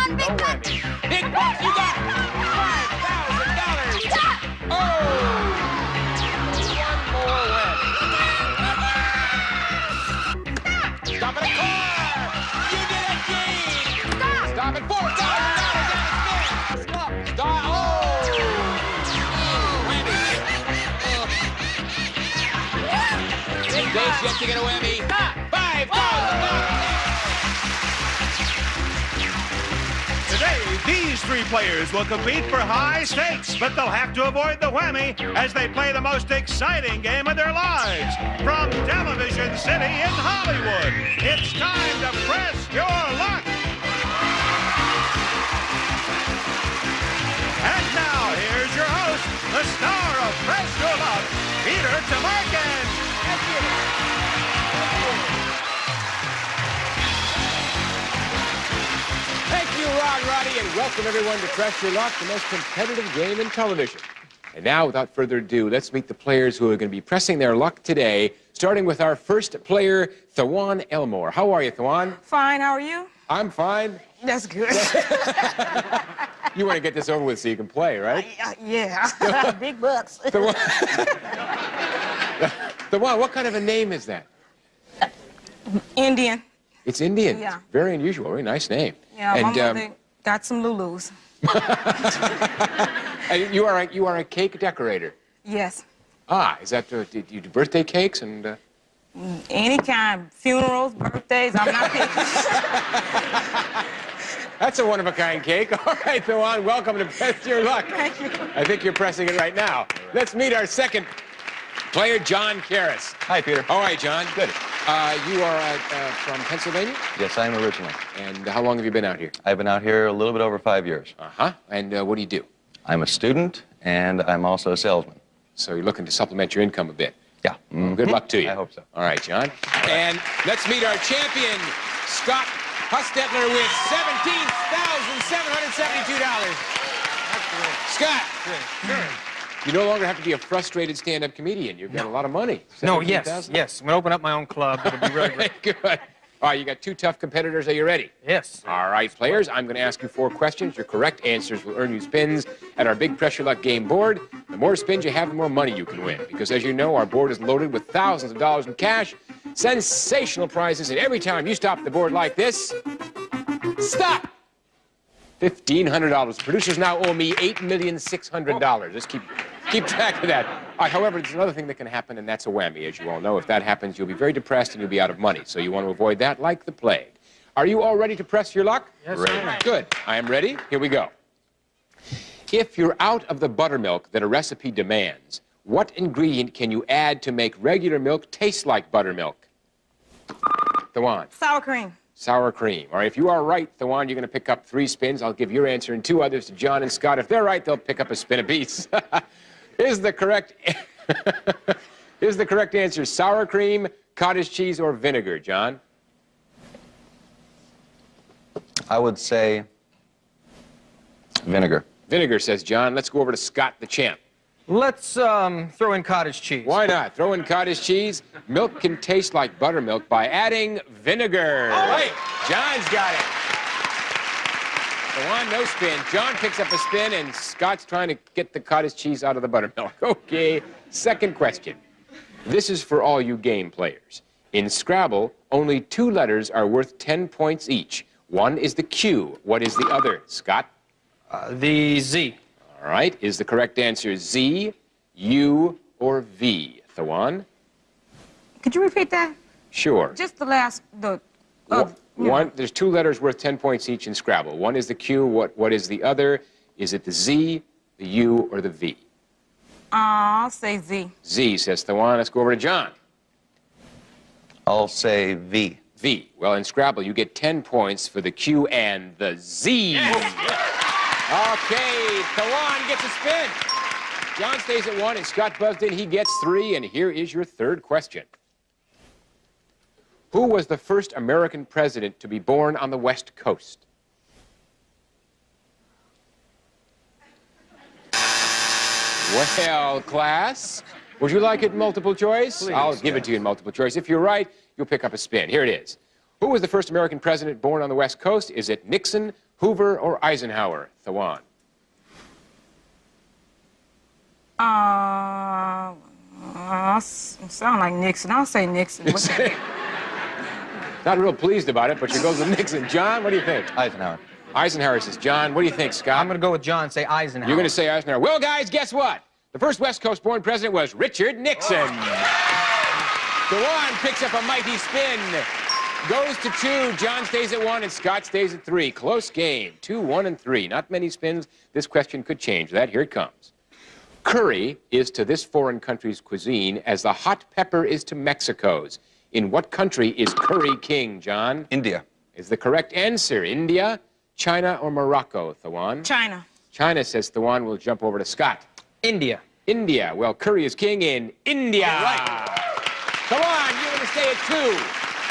on, big bucks. Big bucks, you got $5,000. Oh! One more win. Stop at a car. You did it, Gene. Stop at $4,000 down the spin. Stop. Oh! Whammy. Dave's yet to get a whammy. $5,000. Today, these three players will compete for high stakes, but they'll have to avoid the whammy as they play the most exciting game of their lives. From Television City in Hollywood, it's time to press your luck. And now, here's your host, the star of Press Your Luck, Peter Thawann. Thank you. Thank you, Ron Roddy, and welcome everyone to Press Your Luck, the most competitive game in television. And now, without further ado, let's meet the players who are going to be pressing their luck today, starting with our first player, Thawann Elmore. How are you, Thawann? Fine, how are you? I'm fine. That's good. You want to get this over with so you can play, right? Yeah, big bucks. Thawann, what kind of a name is that? Indian. It's Indian. Yeah. Very unusual, very nice name. Yeah, and, my mother got some Lulus. and you are a cake decorator. Yes. Ah, is that, do you do birthday cakes and... Any kind, funerals, birthdays, I'm not picky. That's a one-of-a-kind cake. All right, Thawann, welcome to Press Your Luck. Thank you. I think you're pressing it right now. Let's meet our second player, John Karras. Hi, Peter. All right, John. Good. You are from Pennsylvania? Yes, I am originally. And how long have you been out here? I've been out here a little bit over 5 years. Uh-huh. And what do you do? I'm a student, and I'm also a salesman. So you're looking to supplement your income a bit. Yeah. Well, good luck to you. I hope so. All right, John. And let's meet our champion, Scott Hustetler, with $17,772. Scott. Sure. You no longer have to be a frustrated stand-up comedian. You've got a lot of money. No, 17,000? yes. I'm going to open up my own club. It'll be really great. Good. All right, you got two tough competitors. Are you ready? Yes. All right, players, I'm going to ask you 4 questions. Your correct answers will earn you spins at our Big Pressure Luck game board. The more spins you have, the more money you can win. Because, as you know, our board is loaded with thousands of dollars in cash, sensational prizes, and every time you stop the board like this, stop! $1,500. Producers now owe me $8,600,000. Just keep track of that. However, there's another thing that can happen, and that's a whammy, as you all know. If that happens, you'll be very depressed and you'll be out of money. So you want to avoid that like the plague. Are you all ready to press your luck? Yes, ready. I am. Good. I am ready. Here we go. If you're out of the buttermilk that a recipe demands, what ingredient can you add to make regular milk taste like buttermilk? Thawann. Sour cream. Sour cream. All right, if you are right, Thawann, you're going to pick up 3 spins. I'll give your answer and 2 others to John and Scott. If they're right, they'll pick up a spin apiece. Is the correct answer sour cream, cottage cheese, or vinegar, John? I would say vinegar. Vinegar, says John. Let's go over to Scott, the champ. Let's throw in cottage cheese. Why not? Throw in cottage cheese. Milk can taste like buttermilk by adding vinegar. All right. John's got it. Thawann, no spin. John picks up a spin, and Scott's trying to get the cottage cheese out of the buttermilk. Okay, second question. This is for all you game players. In Scrabble, only 2 letters are worth 10 points each. One is the Q. What is the other? Scott? The Z. All right. Is the correct answer Z, U, or V? Thawann? Could you repeat that? Sure. Just the last, There's 2 letters worth 10 points each in Scrabble. One is the Q. What is the other? Is it the Z, the U, or the V? I'll say Z. Z, says Thawann. Let's go over to John. I'll say V. V. Well, in Scrabble, you get 10 points for the Q and the Z. Okay, Thawann gets a spin. John stays at 1, and Scott buzzed in. He gets 3, and here is your third question. Who was the first American president to be born on the West Coast? Well, class, would you like it in multiple choice? Please, I'll give it to you in multiple choice. If you're right, you'll pick up a spin. Here it is. Who was the first American president born on the West Coast? Is it Nixon, Hoover, or Eisenhower? Thawann. Sound like Nixon. I'll say Nixon. Not real pleased about it, but she goes with Nixon. John, what do you think? Eisenhower. Eisenhower says John. What do you think, Scott? I'm going to go with John and say Eisenhower. You're going to say Eisenhower. Well, guys, guess what? The first West Coast-born president was Richard Nixon. Thawann picks up a mighty spin. Goes to 2. John stays at 1, and Scott stays at 3. Close game. 2, 1, and 3. Not many spins. This question could change that. Here it comes. Curry is to this foreign country's cuisine as the hot pepper is to Mexico's. In what country is curry king, John? India. Is the correct answer India, China, or Morocco, Thawann? China. China, says Thawann. We'll jump over to Scott. India. India. Well, curry is king in India. All right. Thawann, you're going to stay at 2.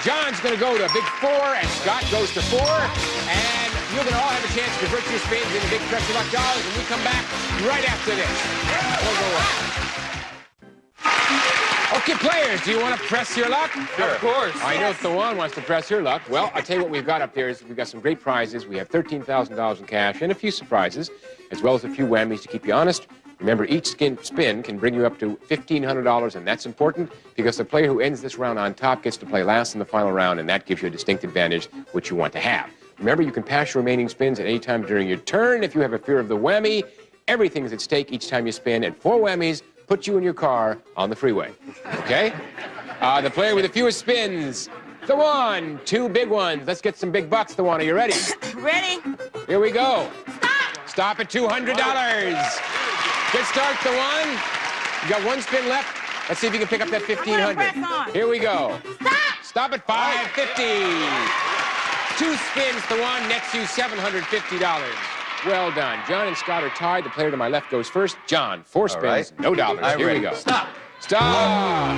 John's going to go to a big 4, and Scott goes to 4. And you're going to all have a chance to convert your spins into big pressure luck dollars, and we come back right after this. We'll go on. Okay, players, do you want to press your luck? Sure. Of course. I know Thawann wants to press her luck. Well, I'll tell you what we've got up there is we've got some great prizes. We have $13,000 in cash and a few surprises, as well as a few whammies to keep you honest. Remember, each spin can bring you up to $1,500, and that's important because the player who ends this round on top gets to play last in the final round, and that gives you a distinct advantage, which you want to have. Remember, you can pass your remaining spins at any time during your turn. If you have a fear of the whammy, everything is at stake each time you spin, and 4 whammies put you in your car on the freeway. Okay? The player with the fewest spins, Thawann, 2 big ones. Let's get some big bucks, Thawann. Are you ready? Ready? Here we go. Stop! Stop at $200. Good start, Thawann. You got 1 spin left. Let's see if you can pick up that $1,500. press on. Here we go. Stop! Stop at $550. 2 spins, Thawann, nets you $750. Well done. John and Scott are tied. The player to my left goes first. John, 4 spins, right. no dollars. I'm Here ready. we go. Stop. Stop.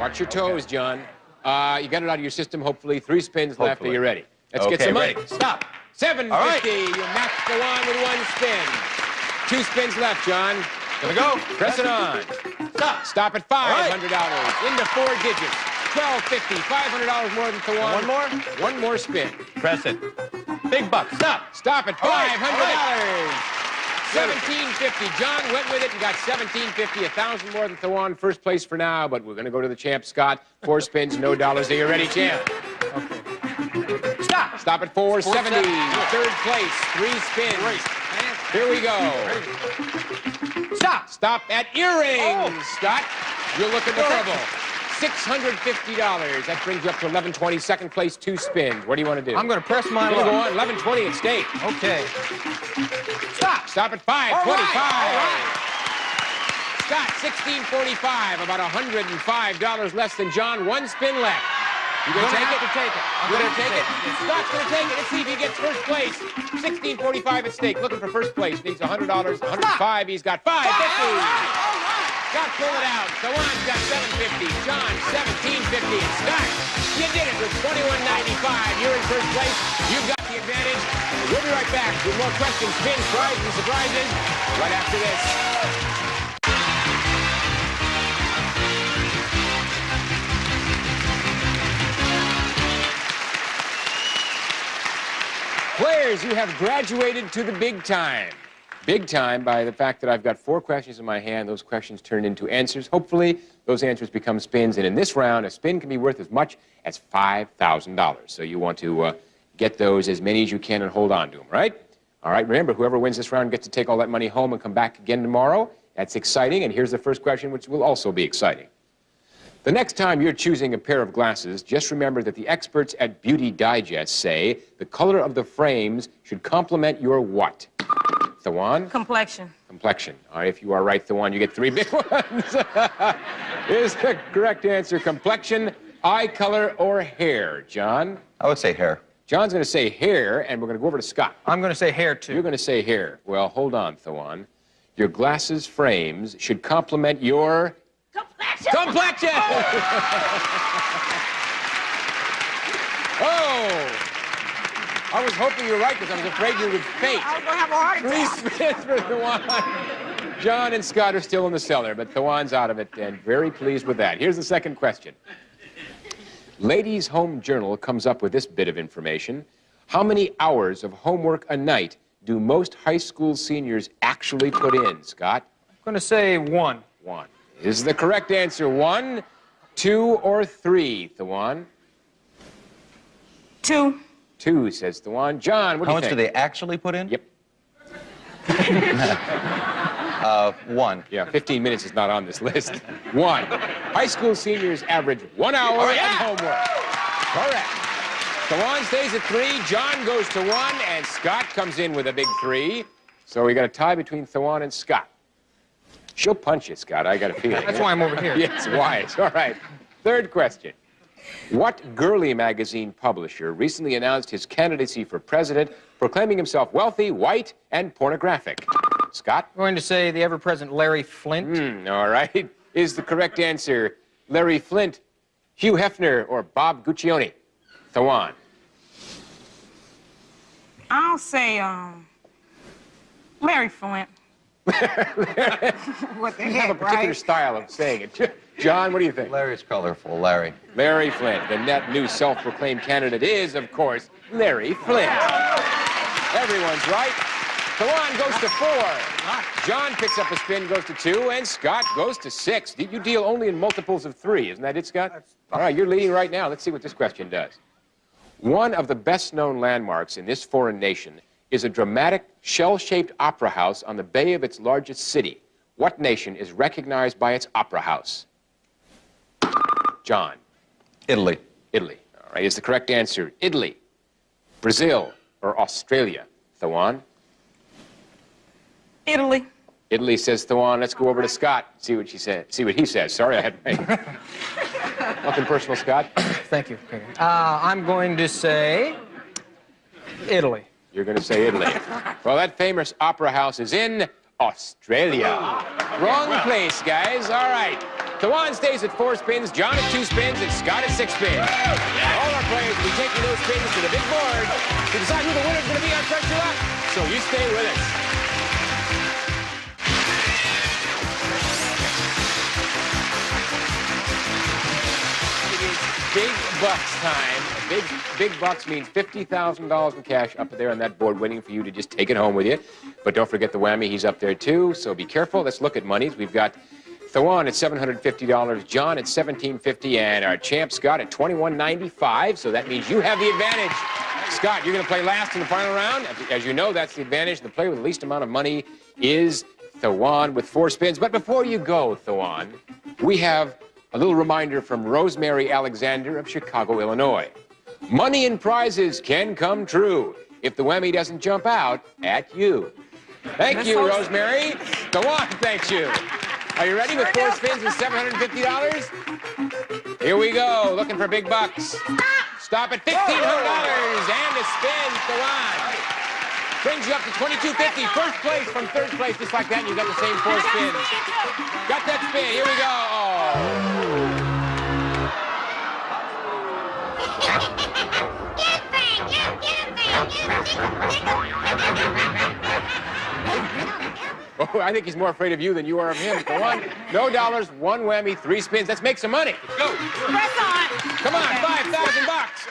Watch your toes, John. You got it out of your system, hopefully. 3 spins left. Are Hopefully. you ready? Let's Okay, get some money. ready. Stop. $750. All right. You matched Thawann with 1 spin. 2 spins left, John. Gonna go. Press it on. Stop. Stop at $500. Into 4 digits. $1,250. $500 more than Thawann. One more? 1 more spin. Press it. Big buck. Stop. Stop at $500. All right. $1,750. John went with it and got $1,750. 1,000 more than Thawann. First place for now, but we're going to go to the champ, Scott. 4 spins, no dollars. Are you ready, champ? Okay. Stop. Stop at $470. 470. Third place, 3 spins. Great. Here we go. Stop. Stop at earrings, Oh. Scott. You're looking adorable. $650. That brings you up to $1,120. Second place, 2 spins. What do you want to do? I'm going to press my You're luck. going to go on $1,120 at stake. Okay. Stop. Stop at $525. All right. Scott, $1,645. About $105 less than John. 1 spin left. You I'm gonna gonna take have it? to take it. I'm You're gonna gonna take it? have to take it. Scott's gonna take it. Let's see if he gets first place. $1,645 at stake. Looking for first place. Needs $100. $105. He's got $550. Scott, pull it out. Thawann's got $750. John, $1,750. And Scott, you did it with $2,195. You're in first place. You've got the advantage. We'll be right back with more questions, spins, prizes, and surprises right after this. Players, you have graduated to the big time. Big time by the fact that I've got 4 questions in my hand. Those questions turn into answers. Hopefully, those answers become spins. And in this round, a spin can be worth as much as $5,000. So you want to get those, as many as you can, and hold on to them, right? All right, remember, whoever wins this round gets to take all that money home and come back again tomorrow. That's exciting. And here's the first question, which will also be exciting. The next time you're choosing a pair of glasses, just remember that the experts at Beauty Digest say the color of the frames should complement your what? Thawann? Complexion. Complexion. All right, if you are right, Thawann, you get 3 big ones. Is the correct answer complexion, eye color, or hair? John? I would say hair. John's going to say hair, and we're going to go over to Scott. I'm going to say hair, too. You're going to say hair. Well, hold on, Thawann. Your glasses frames should complement your... Complexion. Complexion! Oh! I was hoping you were right because I was afraid you would faint. I was going to have a heart 3 attack. spins for Thawann. John and Scott are still in the cellar, but Thawann's out of it, and very pleased with that. Here's the second question. Ladies' Home Journal comes up with this bit of information. How many hours of homework a night do most high school seniors actually put in, Scott? I'm going to say 1. 1. Is the correct answer 1, 2, or 3, Thawann? 2. 2, says Thawann. John, what do How you much think? do they actually put in? Yep. 1. Yeah, 15 minutes is not on this list. 1. High school seniors average 1 hour of homework. Correct. Thawann stays at 3, John goes to 1, and Scott comes in with a big 3. So we got a tie between Thawann and Scott. She'll punch you, Scott, I got a feeling. That's why I'm over here. Yes, wise. All right. Third question. What girly magazine publisher recently announced his candidacy for president, proclaiming himself wealthy, white, and pornographic? Scott? I'm going to say the ever-present Larry Flint. All right. Is the correct answer Larry Flint, Hugh Hefner, or Bob Guccione? Thawann? I'll say, Larry Flint. What the You have a heck, particular right? style of saying it. John, what do you think? Larry's colorful, Larry. Larry Flint. The net new self-proclaimed candidate is, of course, Larry Flint. Everyone's right. Thawann goes to 4. John picks up a spin, goes to 2, and Scott goes to 6. You deal only in multiples of 3, isn't that it, Scott? All right, you're leading right now. Let's see what this question does. One of the best-known landmarks in this foreign nation is a dramatic, shell-shaped opera house on the bay of its largest city. What nation is recognized by its opera house? John? Italy. Italy. All right, is the correct answer Italy, Brazil, or Australia? Thawann? Italy. Italy, says Thawann. Let's go over to Scott, see what she said. See what he says. Sorry, I had nothing personal, Scott. Thank you. Okay. I'm going to say Italy. You're going to say Italy. Well, that famous opera house is in Australia. Wrong place, guys. All right. Thawann stays at 4 spins, John at 2 spins, and Scott at 6 spins. All our players will be taking those spins to the big board to decide who the winner's going to be on Pressure Luck. So you stay with us. Big bucks time. Big bucks means $50,000 in cash up there on that board waiting for you to just take it home with you. But don't forget the whammy, he's up there too, so be careful. Let's look at monies. We've got Thawann at $750, John at $1,750, and our champ Scott at $2,195, so that means you have the advantage. Scott, you're going to play last in the final round. As you know, that's the advantage. The player with the least amount of money is Thawann with 4 spins. But before you go, Thawann, we have a little reminder from Rosemary Alexander of Chicago, Illinois. Money and prizes can come true if the whammy doesn't jump out at you. Thank you, Rosemary. Thawann, thank you. Are you ready with 4 spins and $750? Here we go, looking for big bucks. Stop at $1,500 and a spin, Thawann. Brings you up to $2,250. First place from third place, just like that, and you got the same 4 spins. Got that spin. Here we go. Oh, I think he's more afraid of you than you are of him. Thawann, no dollars, 1 whammy, 3 spins. Let's make some money. Let's go. Press on. Come on, $5,000.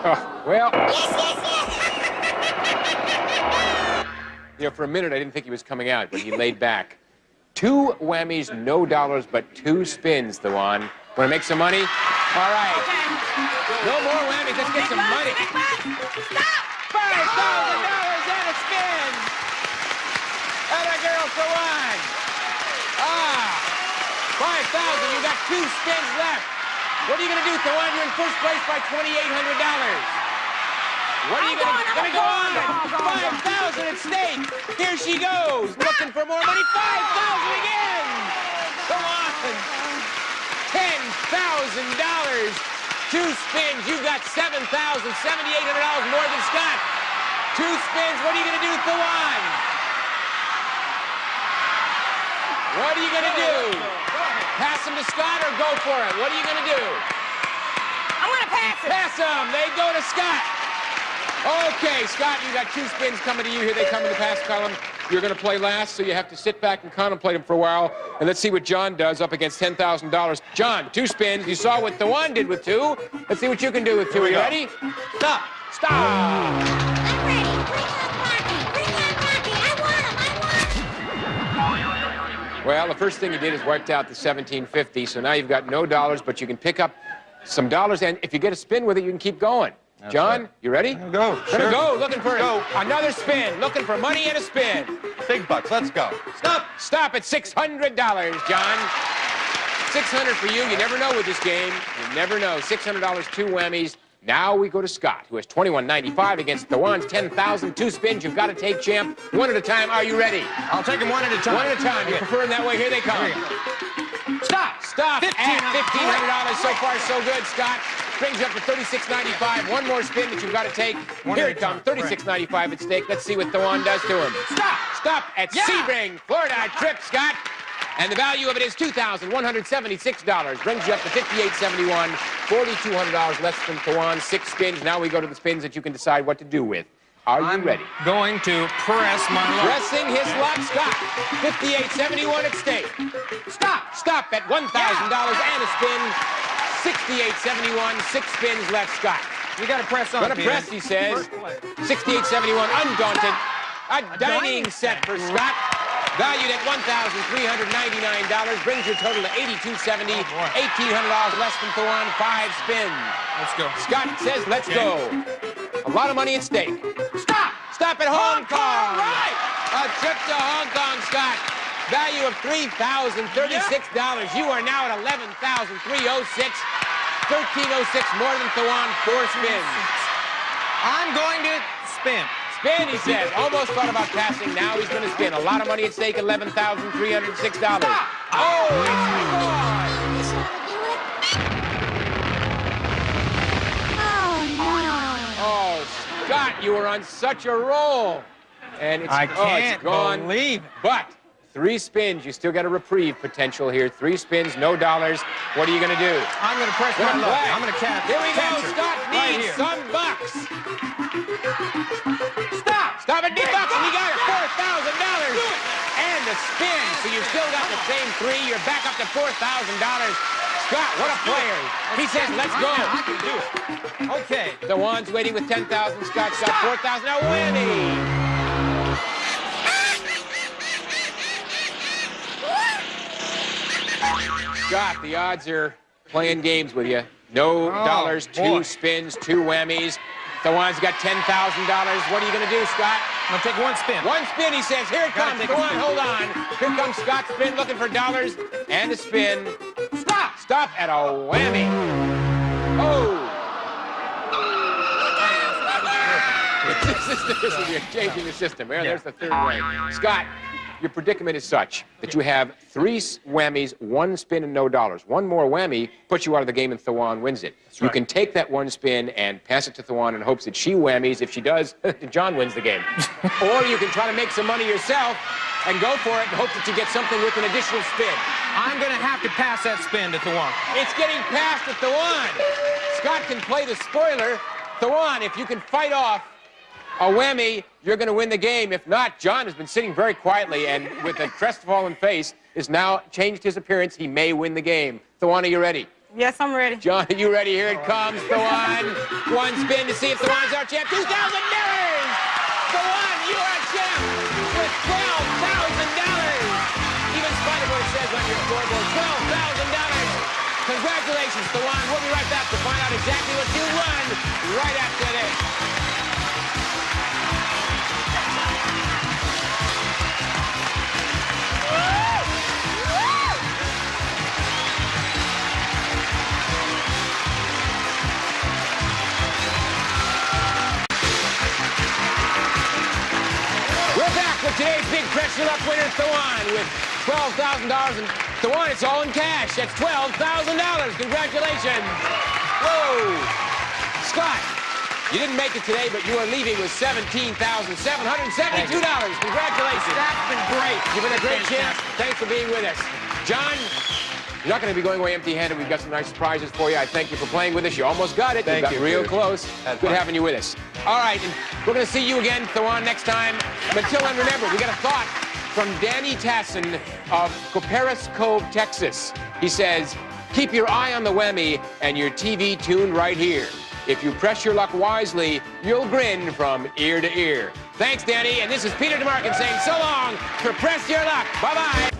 Oh, well. You know, for a minute, I didn't think he was coming out, but he laid back. 2 whammies, no dollars, but 2 spins, Thawann. Want to make some money? All right. No more whammies. Let's get some money. Stop. $5,000 and a spin. And a girl, Thawann. 5,000. You got 2 spins left. What are you going to do, Thawann? You're in first place by $2,800. What are you going to do? Let me go on. 5,000 at stake. Here she goes, looking for more money. 5,000 again. Come on. $10,000. 2 spins. You've got $7,000, $7,800 more than Scott. 2 spins. What are you going to do, Thawann? What are you going to do? Pass him to Scott or go for it? What are you going to do? I'm going to pass it. Pass him. They go to Scott. Okay, Scott, you got 2 spins coming to you. Here they come in the pass column. you're going to play last, so you have to sit back and contemplate them for a while. And let's see what John does up against $10,000. John, 2 spins. You saw what Thawann did with 2. Let's see what you can do with 2. Are you ready? Stop. Stop! I'm ready. Bring on Rocky. Bring on Rocky. I want him. Well, the first thing you did is wiped out the $17.50, so now you've got no dollars, but you can pick up some dollars, and if you get a spin with it, you can keep going. That's John, right. you ready? Go. Gonna go, looking for Go. another spin, looking for money and a spin. Big bucks. Let's go. Stop. Stop at $600, John. $600 for you. You never know with this game. You never know. $600, 2 whammies. Now we go to Scott, who has $21.95 against Thawann's $10,000. 2 spins. You've got to take, champ. One at a time. Are you ready? I'll take them one at a time. One at a time. You prefer them that way? Here they come. Stop. Stop at $1,500. So far, so good, Scott. Brings you up to $36.95. One more spin that you've got to take. Here it comes. $36.95 at stake. Let's see what Thawann does to him. Stop. Stop at Sebring, Florida. Trip, Scott. And the value of it is $2,176. Brings you up to $58.71. $4,200 less than Thawann. 6 spins. Now we go to the spins that you can decide what to do with. Are you ready? Going to press my luck. Pressing his luck, Scott. $58.71 at stake. Stop. Stop at $1,000 and a spin. $68.71. 6 spins left, Scott. You got to press on. Gonna press, he says. $68.71. Undaunted. A dining set for Scott. Valued at $1,399. Brings your total to $82.70. $1,800 less than Thawann. 5 spins. Let's go. Scott says, let's go. A lot of money at stake. Stop! Stop at Hong Kong! Right! A trip to Hong Kong, Scott. Value of $3,036. You are now at $11,306. $1,306 more than Thawann. 4 spins. I'm going to spin. Spin, he says. Almost thought about passing. Now he's going to spin. A lot of money at stake, $11,306. Oh, it's gone. Oh, Scott, you were on such a roll. And it's, I can't it's gone. believe it. But 3 spins. You still got a reprieve potential here. 3 spins, no dollars. What are you going to do? I'm going to press my Gonna luck. play. I'm going to catch. Here we go. Scott Right needs here. some bucks. Stop. Stop at bucks, and you got it. $4,000 and a spin. So you've still got the same 3. You're back up to $4,000. Scott, what a player. He says, let's go. I can do it. Okay. Thawann's waiting with 10,000. Scott's got 4,000. Now whammy. Scott, the odds are playing games with you. No dollars, 2 boy. spins, 2 whammies. Thawann's got $10,000. What are you going to do, Scott? I'm going to take 1 spin. 1 spin, he says. Here it Gotta comes. take a Thawann, spin. hold on. Here comes Scott's spin, looking for dollars and a spin. Stop. Stop at a whammy. Oh. You're changing the system. Well, there's the 3rd way. Scott, your predicament is such that you have 3 whammies, 1 spin, and no dollars. 1 more whammy puts you out of the game and Thawann wins it. You right. can take that 1 spin and pass it to Thawann in hopes that she whammies. If she does, John wins the game. Or you can try to make some money yourself and go for it and hope that you get something with an additional spin. I'm going to have to pass that spin to Thawann. It's getting past to Thawann. Scott can play the spoiler. Thawann, if you can fight off a whammy, you're going to win the game. If not, John has been sitting very quietly and with a crestfallen face has now changed his appearance. He may win the game. Thawann, are you ready? Yes, I'm ready. John, are you ready? Here it comes. Thawann. 1 spin to see if Thawann's our champ. $2,000! Thawann, you are champ with $12,000! Even in spite of what it says on your scoreboard, $12,000! Congratulations, Thawann. We'll be right back to find out exactly what you won right after this. With today's big pressure luck winner, Thawann, with $12,000. And Thawann, it's all in cash. That's $12,000. Congratulations. Whoa. Scott, you didn't make it today, but you are leaving with $17,772. Congratulations. That's been great. You've been a great champ. Thanks for being with us. John, you're not going to be going away empty-handed. We've got some nice surprises for you. I thank you for playing with us. You almost got it. Thank you. Got you, real Peter. close. Had Good fun. having you with us. All right, and we're going to see you again, Thawann, next time. But until then, remember, we got a thought from Danny Tassin of Copperas Cove, Texas. He says, keep your eye on the whammy and your TV tuned right here. If you press your luck wisely, you'll grin from ear to ear. Thanks, Danny. And this is Peter DeMarkin saying so long for Press Your Luck. Bye-bye.